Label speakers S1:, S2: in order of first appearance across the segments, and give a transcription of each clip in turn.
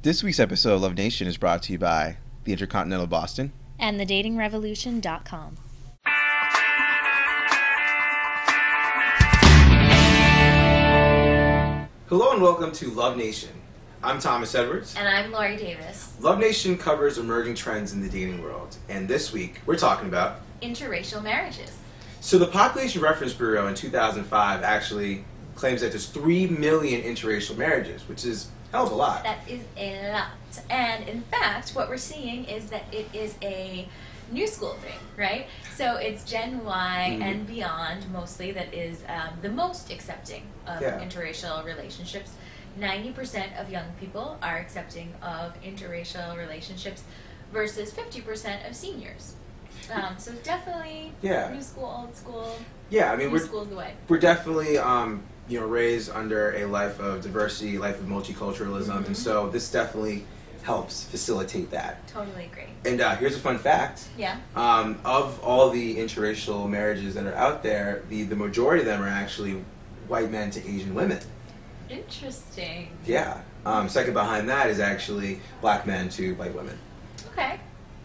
S1: This week's episode of Love Nation is brought to you by the Intercontinental Boston
S2: and thedatingrevolution.com.
S1: Hello and welcome to Love Nation. I'm Thomas Edwards.
S2: And I'm Lori Davis.
S1: Love Nation covers emerging trends in the dating world. And this week, we're talking about
S2: interracial marriages.
S1: So the Population Reference Bureau in 2005 actually claims that there's 3 million interracial marriages, which is a hell of a lot.
S2: That is a lot. And in fact, what we're seeing is that it is a new school thing, right? So it's Gen Y and beyond mostly that is the most accepting of interracial relationships. 90% of young people are accepting of interracial relationships versus 50% of seniors. So definitely new school, old school.
S1: Yeah, I mean,
S2: new school's the way.
S1: We're definitely raised under a life of diversity, life of multiculturalism, and so this definitely helps facilitate that.
S2: Totally agree.
S1: And here's a fun fact.
S2: Yeah.
S1: Of all the interracial marriages that are out there, the majority of them are actually white men to Asian women.
S2: Interesting.
S1: Yeah. Second behind that is actually black men to white women.
S2: Okay.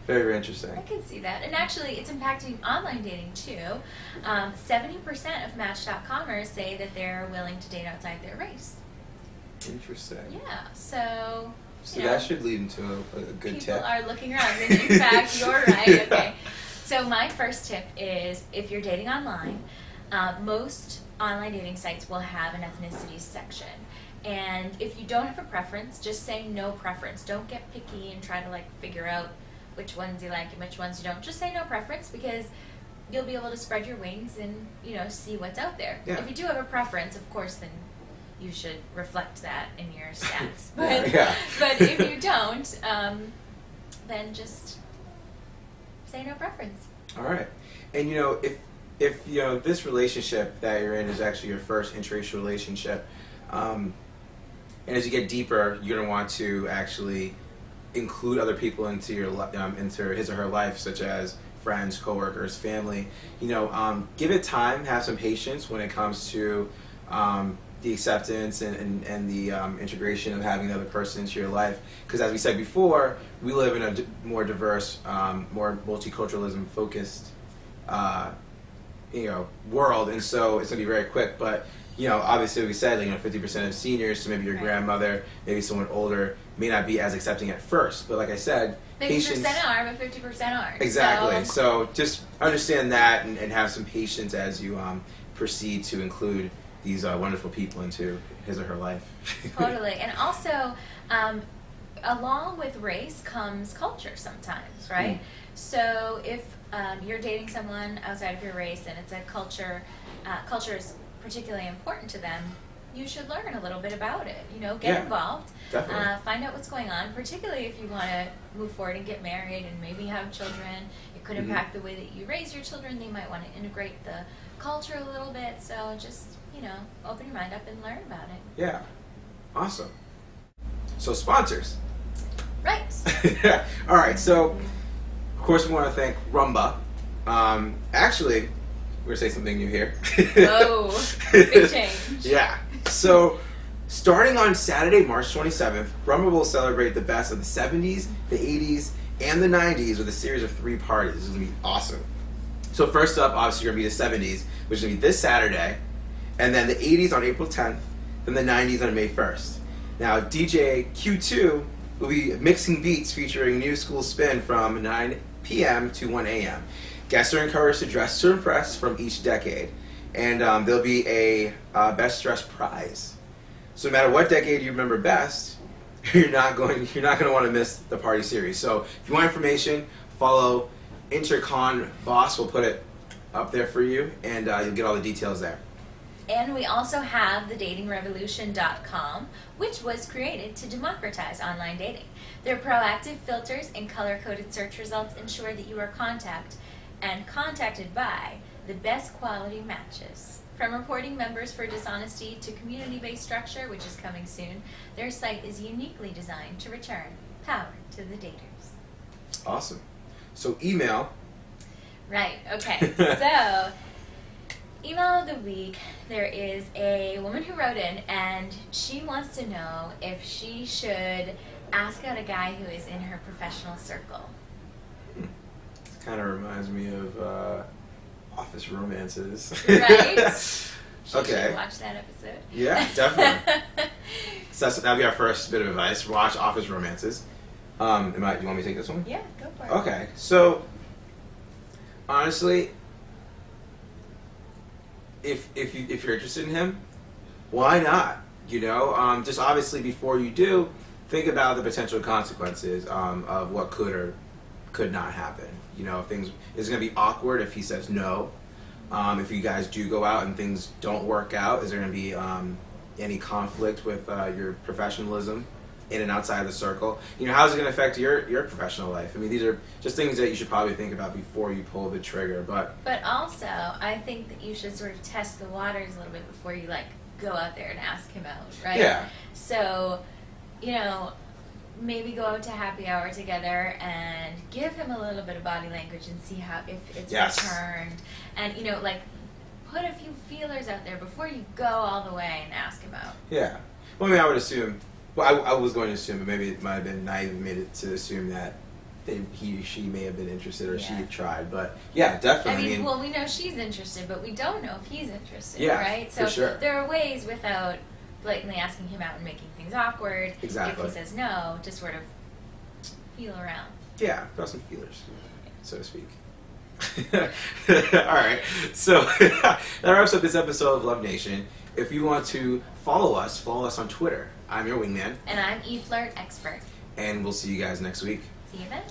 S1: Very, very interesting.
S2: I can see that. And actually, it's impacting online dating, too. 70% of Match.comers say that they're willing to date outside their race.
S1: Interesting.
S2: Yeah, so
S1: that should lead into a good tip.
S2: People are looking around. And in fact, you're right. Okay. So my first tip is, if you're dating online, most online dating sites will have an ethnicities section. And if you don't have a preference, just say no preference. Don't get picky and try to figure out which ones you like and which ones you don't. Just say no preference, because you'll be able to spread your wings and, see what's out there. Yeah. If you do have a preference, of course, then you should reflect that in your stats. But if you don't, then just say no preference.
S1: All right. And, if this relationship that you're in is actually your first interracial relationship, and as you get deeper, you're going to want to actually include other people into your into his or her life, such as friends, coworkers, family. Give it time, have some patience when it comes to the acceptance and the integration of having the other person into your life. Because as we said before, we live in a more diverse, more multiculturalism focused world, and so it's going to be very quick. But obviously we said 50% of seniors, so maybe your grandmother, maybe someone older, may not be as accepting at first. But like I said,
S2: 50%
S1: patience,
S2: are, but 50% aren't.
S1: Exactly. So just understand that and have some patience as you proceed to include these wonderful people into his or her life.
S2: Totally. And also, along with race comes culture sometimes, right? So if you're dating someone outside of your race and it's a culture is particularly important to them, you should learn a little bit about it. Get involved.
S1: Definitely.
S2: Find out what's going on, particularly if you want to move forward and get married and maybe have children. It could impact the way that you raise your children. They might want to integrate the culture a little bit. So just, open your mind up and learn about it.
S1: Yeah. Awesome. So sponsors.
S2: Right.
S1: All right. So, of course, we want to thank Rumba. Actually, we're going to say something new here.
S2: Oh, big change.
S1: Yeah. So, starting on Saturday, March 27th, Rumba will celebrate the best of the 70s, the 80s, and the 90s with a series of 3 parties. This is going to be awesome. So first up, obviously, going to be the 70s, which is going to be this Saturday, and then the 80s on April 10th, then the 90s on May 1st. Now, DJ Q2 will be mixing beats featuring New School Spin from 9 p.m. to 1 a.m. Guests are encouraged to dress to impress from each decade, and there'll be a best dressed prize. So no matter what decade you remember best, you're not going to want to miss the party series. So if you want information, follow Intercon Boss. We'll put it up there for you, and you'll get all the details there.
S2: And we also have thedatingrevolution.com, which was created to democratize online dating. Their proactive filters and color-coded search results ensure that you are contacted by the best quality matches. From reporting members for dishonesty to community-based structure, which is coming soon, their site is uniquely designed to return power to the daters.
S1: Awesome. So email.
S2: Right, okay. So, email of the week, there is a woman who wrote in, and she wants to know if she should ask out a guy who is in her professional circle.
S1: It kind of reminds me of office romances.
S2: Right?
S1: Okay.
S2: Should watch that episode.
S1: Yeah, definitely. So that'll be our first bit of advice. Watch office romances. Do you want me to take this one?
S2: Yeah, go for it.
S1: Okay, so honestly, if you're interested in him, why not? You know, just obviously before you do, think about the potential consequences of what could or could not happen. You know, it's going to be awkward if he says no. If you guys do go out and things don't work out, is there going to be any conflict with your professionalism in and outside of the circle? You know, how's it going to affect your professional life? I mean, these are just things that you should probably think about before you pull the trigger. But
S2: also, I think that you should sort of test the waters a little bit before you like go out there and ask him out, right?
S1: Yeah.
S2: So, you know, maybe go out to happy hour together and give him a little bit of body language and see how if it's returned, and you know, like put a few feelers out there before you go all the way and ask him out.
S1: Yeah. Well, I mean, I would assume. Well, I was going to assume, but maybe it might have been naive of me to assume that she may have been interested or she had tried. But yeah, definitely.
S2: I mean, well, we know she's interested, but we don't know if he's interested, right?
S1: So
S2: for sure. There are ways without blatantly asking him out and making things awkward.
S1: Exactly.
S2: If he says no, to sort of feel around.
S1: Yeah, throw some feelers, so to speak. All right, so that wraps up this episode of Love Nation. If you want to follow us on Twitter. I'm your wingman.
S2: And I'm eFlirt Expert.
S1: And we'll see you guys next week.
S2: See you then.